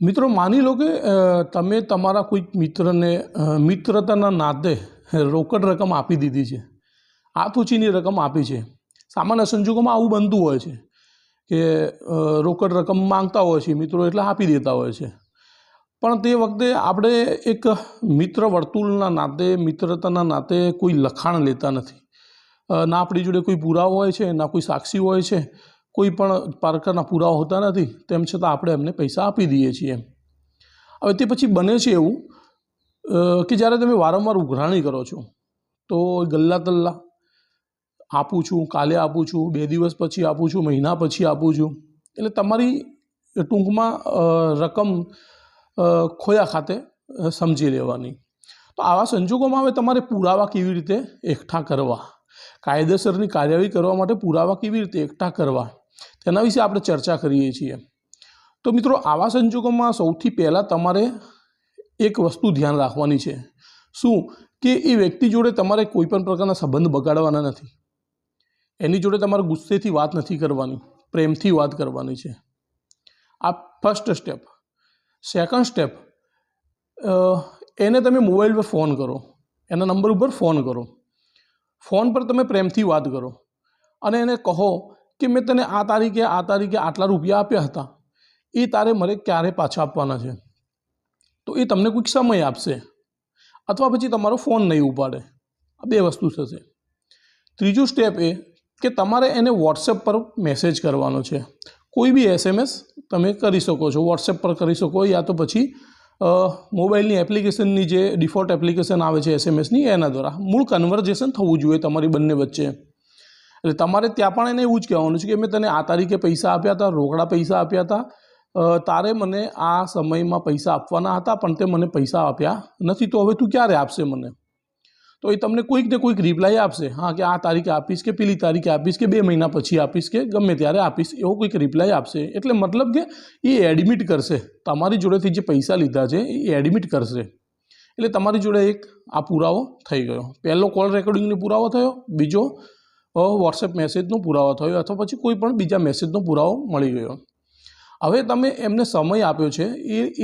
મિત્રો માની લો કે તમે તમારા કોઈક મિત્રને મિત્રતાના નાતે રોકડ રકમ આપી દીધી છે, હાથ ઉછીની રકમ આપી છે। સામાન્ય સંજોગોમાં આવું બનતું હોય છે કે રોકડ રકમ માંગતા હોય છે મિત્રો એટલે આપી દેતા હોય છે, પણ તે વખતે આપણે એક મિત્ર વર્તુળના નાતે મિત્રતાના નાતે કોઈ લખાણ લેતા નથી। ના આપણી જોડે કોઈ પુરાવો હોય છે, ના કોઈ સાક્ષી હોય છે, કોઈ પણ પ્રકારના પુરાવા હોતા નથી, તેમ છતાં આપણે એમને પૈસા આપી દઈએ છીએ। હવે તે પછી બને છે એવું કે જ્યારે તમે વારંવાર ઉઘરાણી કરો છો તો ગલ્લા તલ્લા આપું છું, કાલે આપું છું, 2 દિવસ પછી આપું છું, મહિના પછી આપું છું, એટલે તમારી ટૂંકમાં રકમ ખોયા ખાતે સમજી લેવાની। તો આવા સંજોગોમાં હવે તમારે પુરાવા કેવી રીતે એકઠા કરવા, કાયદેસરની કાર્યવાહી કરવા માટે પુરાવા કેવી રીતે એકઠા કરવા, તેના વિશે આપણે ચર્ચા કરીએ છીએ। તો મિત્રો આવા સંજોગોમાં સૌથી પહેલાં તમારે એક વસ્તુ ધ્યાન રાખવાની છે, શું કે એ વ્યક્તિ જોડે તમારે કોઈપણ પ્રકારના સંબંધ બગાડવાના નથી, એની જોડે તમારે ગુસ્સેથી વાત નથી કરવાની, પ્રેમથી વાત કરવાની છે। આ ફર્સ્ટ સ્ટેપ। સેકન્ડ સ્ટેપ, એને તમે મોબાઈલ પર ફોન કરો, એના નંબર ઉપર ફોન કરો, ફોન પર તમે પ્રેમથી વાત કરો અને એને કહો કે મેં તને આ તારીખે આટલા રૂપિયા આપ્યા હતા, એ તારે મારે ક્યારે પાછા આપવાના છે। તો એ તમને કોઈક સમય આપશે અથવા પછી તમારો ફોન નહીં ઉપાડે। આ 2 વસ્તુ થશે। ત્રીજું સ્ટેપ એ કે તમારે એને વોટ્સએપ પર મેસેજ કરવાનો છે। કોઈ બી SMS તમે કરી શકો છો, વોટ્સએપ પર કરી શકો, યા તો પછી મોબાઈલની એપ્લિકેશનની જે ડિફોલ્ટ એપ્લિકેશન આવે છે SMSની, એના દ્વારા મૂળ કન્વર્ઝેશન થવું જોઈએ તમારી બંને વચ્ચે। એટલે તમારે ત્યાં પણ એને એવું જ કહેવાનું છે કે મેં તને આ તારીખે પૈસા આપ્યા હતા, રોકડા પૈસા આપ્યા હતા, તારે મને આ સમયમાં પૈસા આપવાના હતા પણ તે મને પૈસા આપ્યા નથી, તો હવે તું ક્યારે આપશે મને? તો એ તમને કોઈક ને કોઈક રિપ્લાય આપશે, હા કે આ તારીખે આપીશ, કે પેલી તારીખે આપીશ, કે 2 મહિના પછી આપીશ, કે ગમે ત્યારે આપીશ, એવો કોઈક રિપ્લાય આપશે। એટલે મતલબ કે એ એડમિટ કરશે, તમારી જોડેથી જે પૈસા લીધા છે એ એડમિટ કરશે। એટલે તમારી જોડે એક આ પુરાવો થઈ ગયો। પહેલો કોલ રેકોર્ડિંગનો પુરાવો થયો, બીજો વોટ્સએપ મેસેજનો પુરાવો થયો, અથવા પછી કોઈ પણ બીજા મેસેજનો પુરાવો મળી ગયો। હવે તમે એમને સમય આપ્યો છે,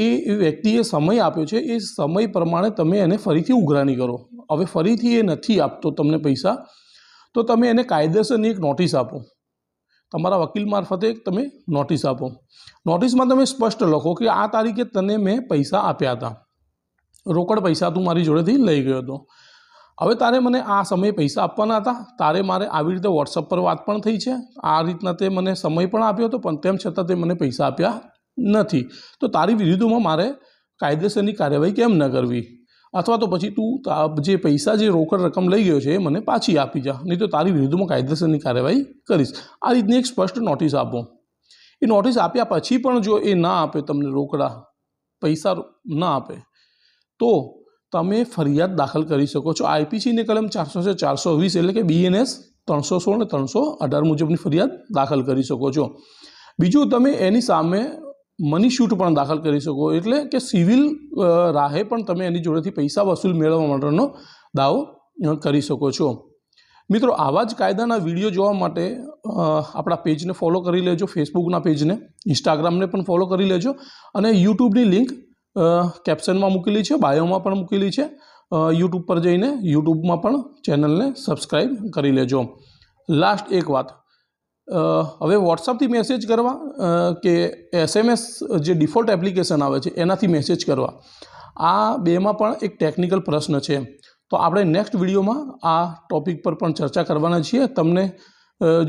એ વ્યક્તિએ સમય આપ્યો છે, એ સમય પ્રમાણે તમે એને ફરીથી ઉઘરાણી કરો। હવે ફરીથી એ નથી આપતો તમને પૈસા, તો તમે એને કાયદેસરની એક નોટિસ આપો, તમારા વકીલ મારફતે તમે નોટિસ આપો। નોટિસમાં તમે સ્પષ્ટ લખો કે આ તારીખે તને મેં પૈસા આપ્યા હતા, રોકડ પૈસા તું મારી જોડેથી લઈ ગયો હતો, હવે તારે મને આ સમયે પૈસા આપવાના હતા, તારે મારે આવી રીતે વોટ્સઅપ પર વાત પણ થઈ છે, આ રીતના તે મને સમય પણ આપ્યો હતો, પણ તેમ છતાં તે મને પૈસા આપ્યા નથી, તો તારી વિરુદ્ધમાં મારે કાયદેસરની કાર્યવાહી કેમ ન કરવી, અથવા તો પછી તું જે પૈસા જે રોકડ રકમ લઈ ગયો છે એ મને પાછી આપી જા, નહીં તો તારી વિરુદ્ધમાં કાયદેસરની કાર્યવાહી કરીશ। આ રીતની એક સ્પષ્ટ નોટિસ આપો। એ નોટિસ આપ્યા પછી પણ જો એ ના આપે, તમને રોકડા પૈસા ના આપે, તો તમે ફરિયાદ દાખલ કરી શકો છો। IPCની કલમ 400 से 420 એટલે કે BNS 316 અને 318 મુજબની ફરિયાદ દાખલ કરી શકો છો। બીજું, તમે એની સામે મની શૂટ પણ દાખલ કરી શકો, એટલે કે સિવિલ રાહે પણ તમે એની જોડેથી પૈસા વસૂલ મેળવવા માટેનો દાવો કરી શકો છો। મિત્રો, આવા જ કાયદાના વિડીયો જોવા માટે આપણા પેજને ફોલો કરી લેજો, ફેસબુકના પેજને, ઇન્સ્ટાગ્રામને પણ ફોલો કરી લેજો, અને યુટ્યુબની લિંક કેપ્શનમાં મૂકેલી છે, બાયોમાં પણ મૂકેલી છે, યુટ્યુબ પર જઈને યુટ્યુબમાં પણ ચેનલને સબસ્ક્રાઈબ કરી લેજો। લાસ્ટ એક વાત, હવે વોટ્સઅપથી મેસેજ કરવા કે SMS જે ડિફોલ્ટ એપ્લિકેશન આવે છે એનાથી મેસેજ કરવા, આ બેમાં પણ એક ટેકનિકલ પ્રશ્ન છે, તો આપણે નેક્સ્ટ વિડીયોમાં આ ટૉપિક પર પણ ચર્ચા કરવાના છીએ। તમને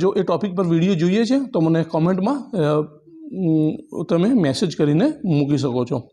જો એ ટૉપિક પર વિડીયો જોઈએ છે તો મને કોમેન્ટમાં તમે મેસેજ કરીને મૂકી શકો છો।